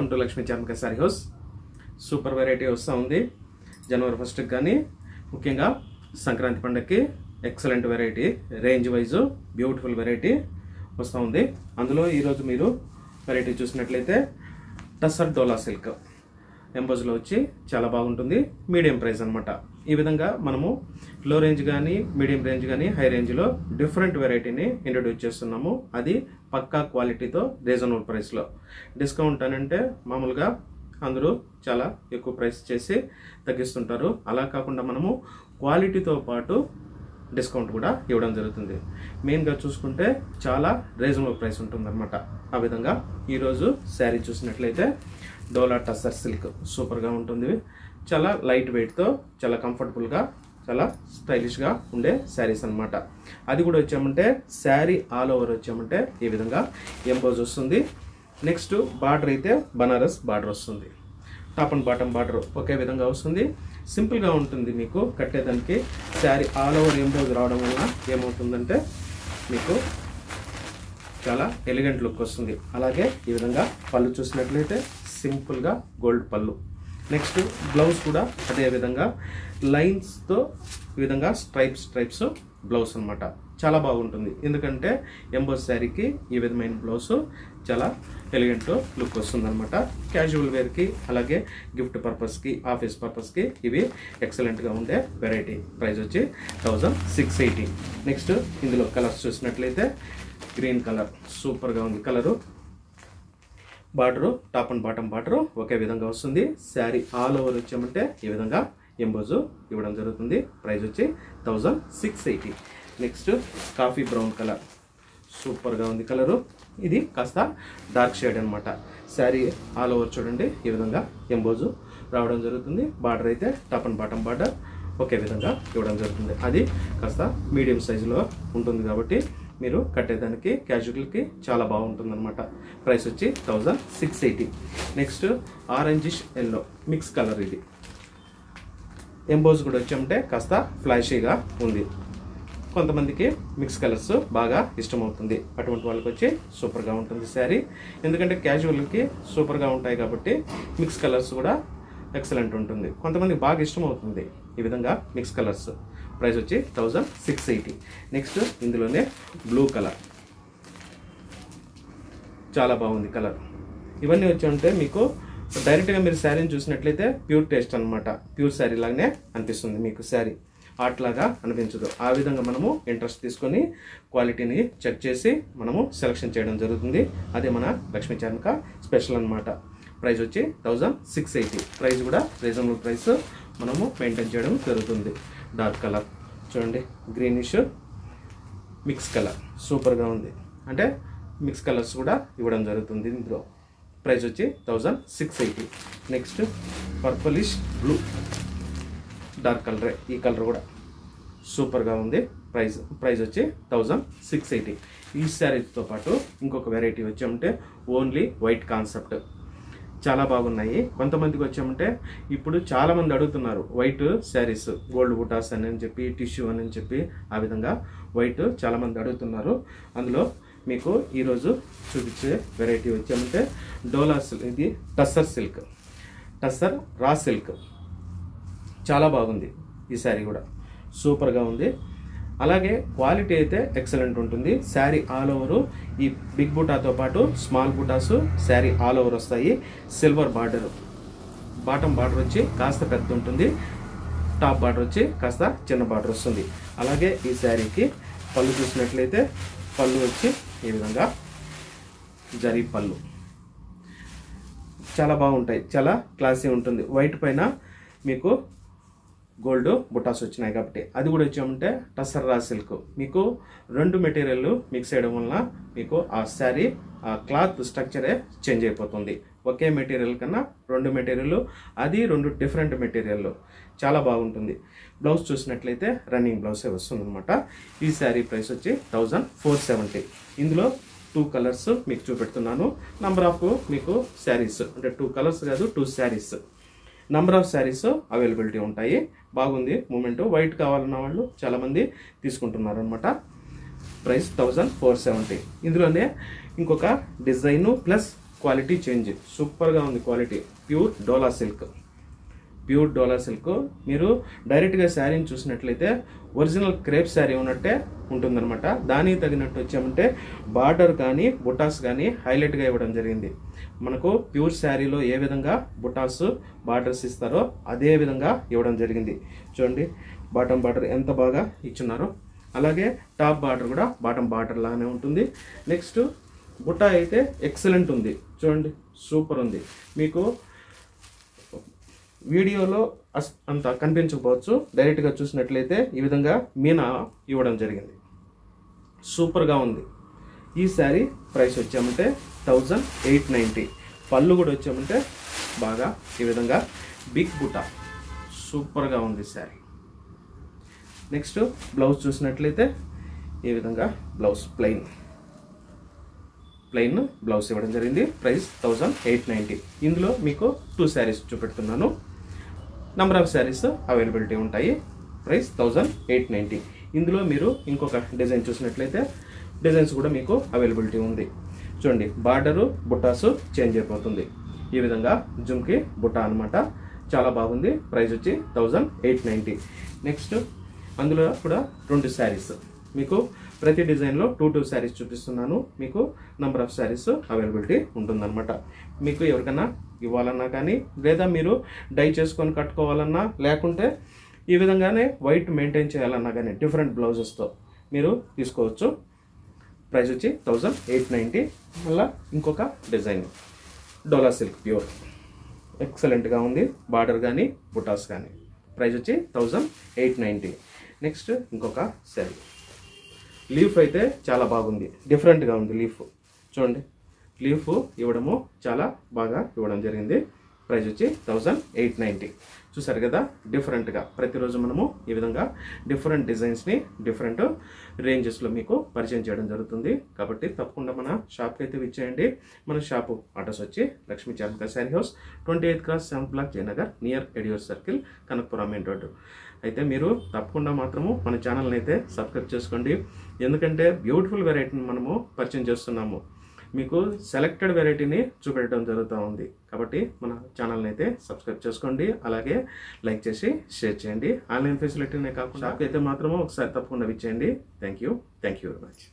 Welcome to Lakshmi Charmika sari house. Super variety వస్తూ ఉంది జనవరి 1కి కానీ ముఖ్యంగా సంక్రాంతి పండుగకి excellent variety, range wise beautiful variety వస్తూ ఉంది. అందులో ఈరోజు మీరు వెరైటీ చూసినట్లయితే టస్సర్ డోలా సిల్క్ ఎంబోజ్లో వచ్చి చాలా బాగుంటుంది. మీడియం ప్రైస్ అనమాట. ఈ విధంగా మనము లో రేంజ్ కానీ మీడియం రేంజ్ కానీ హై రేంజ్లో డిఫరెంట్ వెరైటీని ఇంట్రొడ్యూస్ చేస్తున్నాము. అది పక్కా క్వాలిటీతో రీజనబుల్ ప్రైస్లో. డిస్కౌంట్ అని అంటే మామూలుగా అందరూ చాలా ఎక్కువ ప్రైస్ చేసి తగ్గిస్తుంటారు. అలా కాకుండా మనము క్వాలిటీతో పాటు డిస్కౌంట్ కూడా ఇవ్వడం జరుగుతుంది. మెయిన్గా చూసుకుంటే చాలా రీజనబుల్ ప్రైస్ ఉంటుందన్నమాట. ఆ విధంగా ఈరోజు శారీ చూసినట్లయితే డోలా టస్సర్ సిల్క్ సూపర్గా ఉంటుంది. చాలా లైట్ వెయిట్తో చాలా కంఫర్టబుల్గా చాలా స్టైలిష్గా ఉండే శారీస్ అనమాట. అది కూడా వచ్చామంటే శారీ ఆల్ ఓవర్ వచ్చామంటే ఈ విధంగా ఎంబోజ్ వస్తుంది. నెక్స్ట్ బార్డర్ అయితే బనారస్ బార్డర్ వస్తుంది. టాప్ అండ్ బాటమ్ బార్డర్ ఒకే విధంగా వస్తుంది. సింపుల్గా ఉంటుంది మీకు కట్టేదానికి. శారీ ఆల్ ఓవర్ ఎంబోజ్ రావడం వల్ల ఏమవుతుందంటే మీకు చాలా ఎలిగెంట్ లుక్ వస్తుంది. అలాగే ఈ విధంగా పళ్ళు చూసినట్లయితే సింపుల్గా గోల్డ్ పళ్ళు. నెక్స్ట్ బ్లౌజ్ కూడా అదే విధంగా లైన్స్తో ఈ విధంగా స్ట్రైప్స్ బ్లౌజ్ అనమాట. చాలా బాగుంటుంది. ఎందుకంటే ఎంబోజ్ శారీకి ఈ విధమైన బ్లౌజ్ చాలా ఎలిగెంట్ లుక్ వస్తుంది అనమాట. క్యాజువల్ వేర్కి అలాగే గిఫ్ట్ పర్పస్కి ఆఫీస్ పర్పస్కి ఇవి ఎక్సలెంట్గా ఉండే వెరైటీ. ప్రైస్ వచ్చి 1680. నెక్స్ట్ ఇందులో కలర్స్ చూసినట్లయితే గ్రీన్ కలర్ సూపర్గా ఉంది. Colour border top and bottom border ఒకే విధంగా వస్తుంది. శారీ ఆల్ ఓవర్ వచ్చామంటే ఈ విధంగా ఎంబోజు ఇవ్వడం జరుగుతుంది. ప్రైస్ వచ్చి 1680. నెక్స్ట్ కాఫీ బ్రౌన్ కలర్ సూపర్గా ఉంది. కలరు ఇది కాస్త డార్క్ షేడ్ అనమాట. శారీ ఆల్ ఓవర్ చూడండి ఈ విధంగా ఎంబోజు రావడం జరుగుతుంది. బార్డర్ అయితే టాప్ అండ్ బాటమ్ బార్డర్ ఒకే విధంగా ఇవ్వడం జరుగుతుంది. అది కాస్త మీడియం సైజులో ఉంటుంది కాబట్టి మీరు కట్టేదానికి క్యాజువల్కి చాలా బాగుంటుంది అనమాట. ప్రైస్ వచ్చి 1680. Next orangish yellow mix colour. ఇది ఎంబోజ్ కూడా వచ్చామంటే కాస్త ఫ్లాషీగా ఉంది. కొంతమందికి మిక్స్ కలర్స్ బాగా ఇష్టమవుతుంది. అటువంటి వాళ్ళకి వచ్చి సూపర్గా ఉంటుంది శారీ. ఎందుకంటే క్యాజువల్కి సూపర్గా ఉంటాయి కాబట్టి మిక్స్ కలర్స్ కూడా ఎక్సలెంట్ ఉంటుంది. కొంతమందికి బాగా ఇష్టమవుతుంది ఈ విధంగా మిక్స్ కలర్స్. ప్రైస్ వచ్చి 1680. నెక్స్ట్ ఇందులోనే బ్లూ కలర్ చాలా బాగుంది కలర్. ఇవన్నీ వచ్చి మీకు డైరెక్ట్గా మీరు శారీని చూసినట్లయితే ప్యూర్ టేస్ట్ అనమాట. ప్యూర్ శారీ లాగానే అనిపిస్తుంది మీకు. శారీ ఆర్ట్లాగా అనిపించదు. ఆ విధంగా మనము ఇంట్రెస్ట్ తీసుకొని క్వాలిటీని చెక్ చేసి మనము సెలెక్షన్ చేయడం జరుగుతుంది. అదే మన లక్ష్మీ చార్మిక స్పెషల్ అనమాట. ప్రైస్ వచ్చి 1680. ప్రైస్ కూడా రీజనబుల్ ప్రైస్ మనము మెయింటైన్ చేయడం జరుగుతుంది. డార్క్ కలర్ చూడండి, గ్రీనిష్ మిక్స్ కలర్ సూపర్గా ఉంది. అంటే మిక్స్ కలర్స్ కూడా ఇవ్వడం జరుగుతుంది ఇందులో. ప్రైస్ వచ్చి 1680. నెక్స్ట్ పర్పులిష్ బ్లూ డార్క్ కలరే. ఈ కలర్ కూడా సూపర్గా ఉంది. ప్రైస్ వచ్చి 1680. ఈ శారీతో పాటు ఇంకొక వెరైటీ వచ్చామంటే ఓన్లీ వైట్ కాన్సెప్ట్ చాలా బాగున్నాయి. కొంతమందికి వచ్చామంటే ఇప్పుడు చాలామంది అడుగుతున్నారు వైట్ శారీస్, గోల్డ్ బుటాస్ అని చెప్పి టిష్యూ అని చెప్పి ఆ విధంగా వైట్ చాలామంది అడుగుతున్నారు. అందులో మీకు ఈరోజు చూపించే వెరైటీ వచ్చామంటే డోలా సిల్క్. ఇది tussar silk, tussar raw silk. చాలా బాగుంది ఈ శారీ కూడా సూపర్గా ఉంది. అలాగే క్వాలిటీ అయితే ఎక్సలెంట్ ఉంటుంది. శారీ ఆల్ ఓవరు ఈ బిగ్ బుటాతో పాటు స్మాల్ బుటాస్ శారీ ఆల్ ఓవర్ వస్తాయి. సిల్వర్ బార్డర్, బాటమ్ బార్డర్ వచ్చి కాస్త పెద్ద ఉంటుంది. టాప్ బార్డర్ వచ్చి కాస్త చిన్న బార్డర్ వస్తుంది. అలాగే ఈ శారీకి పళ్ళు చూసినట్లయితే పళ్ళు వచ్చి ఈ విధంగా జరీ పళ్ళు చాలా బాగుంటాయి. చాలా క్లాసీ ఉంటుంది. వైట్ పైన మీకు గోల్డ్ బుటాస్ వచ్చినాయి కాబట్టి. అది కూడా వచ్చామంటే టస్సర్ రా సిల్క్. మీకు రెండు మెటీరియల్ మిక్స్ చేయడం వలన మీకు ఆ శారీ ఆ క్లాత్ స్ట్రక్చరే చేంజ్ అయిపోతుంది. ఒకే మెటీరియల్ కన్నా రెండు మెటీరియల్, అది రెండు డిఫరెంట్ మెటీరియల్ చాలా బాగుంటుంది. బ్లౌజ్ చూసినట్లయితే రన్నింగ్ బ్లౌజే వస్తుంది అనమాట. ఈ శారీ ప్రైస్ వచ్చి 1470. ఇందులో 2 కలర్స్ మీకు చూపెడుతున్నాను. నంబర్ ఆఫ్ మీకు శారీస్ అంటే 2 కలర్స్ కాదు, 2 saris number of saris availability ఉంటాయి. బాగుంది మూమెంట్. వైట్ కావాలన్న వాళ్ళు చాలామంది తీసుకుంటున్నారు అనమాట. ప్రైస్ 1470. ఇందులోనే ఇంకొక డిజైను ప్లస్ క్వాలిటీ చేంజ్, సూపర్గా ఉంది క్వాలిటీ. ప్యూర్ డోలా సిల్క్, ప్యూర్ డోలా సిల్క్. మీరు డైరెక్ట్గా శారీని చూసినట్లయితే ఒరిజినల్ క్రేప్ శారీ ఉన్నట్టే ఉంటుందన్నమాట. దానికి తగినట్టు వచ్చామంటే బార్డర్ కానీ బుటాస్ కానీ హైలైట్గా ఇవ్వడం జరిగింది. మనకు ప్యూర్ శారీలో ఏ విధంగా బుటాస్ బార్డర్స్ ఇస్తారో అదే విధంగా ఇవ్వడం జరిగింది. చూడండి బాటమ్ బార్డర్ ఎంత బాగా ఇచ్చున్నారో, అలాగే టాప్ బార్డర్ కూడా బాటమ్ బార్డర్ లాగానే ఉంటుంది. నెక్స్ట్ బుటా అయితే ఎక్సలెంట్ ఉంది, చూడండి సూపర్ ఉంది. మీకు వీడియోలో అంత కనిపించకపోవచ్చు, డైరెక్ట్గా చూసినట్లయితే ఈ విధంగా మీనా ఇవ్వడం జరిగింది, సూపర్గా ఉంది. ఈ శారీ ప్రైస్ వచ్చామంటే 1890. పళ్ళు కూడా వచ్చామంటే బాగా ఈ విధంగా బిగ్ బుటా, సూపర్గా ఉంది శారీ. నెక్స్ట్ బ్లౌజ్ చూసినట్లయితే ఈ విధంగా బ్లౌజ్ ప్లెయిన్ బ్లౌజ్ ఇవ్వడం జరిగింది. ప్రైస్ 1890. ఇందులో మీకు 2 శారీస్ చూపెడుతున్నాను. నంబర్ ఆఫ్ శారీస్ అవైలబిలిటీ ఉంటాయి. ప్రైస్ 1890. ఇందులో మీరు ఇంకొక డిజైన్ చూసినట్లయితే డిజైన్స్ కూడా మీకు అవైలబిలిటీ ఉంది. చూడండి బార్డరు బుట్టాసు చేంజ్ అయిపోతుంది. ఈ విధంగా జుమ్కి బుట్ట అనమాట, చాలా బాగుంది. ప్రైస్ వచ్చి 1890. నెక్స్ట్ అందులో కూడా 2 శారీస్ మీకు ప్రతి డిజైన్లో 2 శారీస్ చూపిస్తున్నాను. మీకు నంబర్ ఆఫ్ శారీస్ అవైలబిలిటీ ఉంటుందన్నమాట. మీకు ఎవరికైనా ఇవ్వాలన్నా కానీ, లేదా మీరు డై చేసుకొని కట్టుకోవాలన్నా, లేకుంటే ఈ విధంగానే వైట్ మెయింటైన్ చేయాలన్నా కానీ డిఫరెంట్ బ్లౌజెస్తో మీరు తీసుకోవచ్చు. ప్రైస్ వచ్చి 1890. మళ్ళీ ఇంకొక డిజైన్ డోలా సిల్క్ ప్యూర్ ఎక్సలెంట్గా ఉంది, బార్డర్ కానీ బుటాస్ కానీ. ప్రైస్ వచ్చి 1890. నెక్స్ట్ ఇంకొక శారీ, లీఫ్ అయితే చాలా బాగుంది, డిఫరెంట్గా ఉంది లీఫ్. చూడండి లీఫ్ ఇవ్వడము చాలా బాగా ఇవ్వడం జరిగింది. ప్రైస్ వచ్చి 1890. చూసారు కదా డిఫరెంట్గా. ప్రతిరోజు మనము ఈ విధంగా డిఫరెంట్ డిజైన్స్ని డిఫరెంట్ రేంజెస్లో మీకు పరిచయం చేయడం జరుగుతుంది. కాబట్టి తప్పకుండా మన షాప్కి అయితే విచ్చేయండి. మన షాపు అడ్రస్ వచ్చి Lakshmi Charmika sari house, 28 X 7th Block, Jayanagar, near Ediyur circle, Kanakapura main road. అయితే మీరు తప్పకుండా మాత్రము మన ఛానల్ని అయితే సబ్స్క్రైబ్ చేసుకోండి. ఎందుకంటే బ్యూటిఫుల్ వెరైటీని మనము పరిచయం చేస్తున్నాము. మీకు సెలెక్టెడ్ వెరైటీని చూపెట్టడం జరుగుతూ ఉంది. కాబట్టి మన ఛానల్ని అయితే సబ్స్క్రైబ్ చేసుకోండి, అలాగే లైక్ చేసి షేర్ చేయండి. ఆన్లైన్ ఫెసిలిటీనే కాకుండా అయితే మాత్రము ఒకసారి తప్పకుండా విచ్చేయండి. Thank you very much.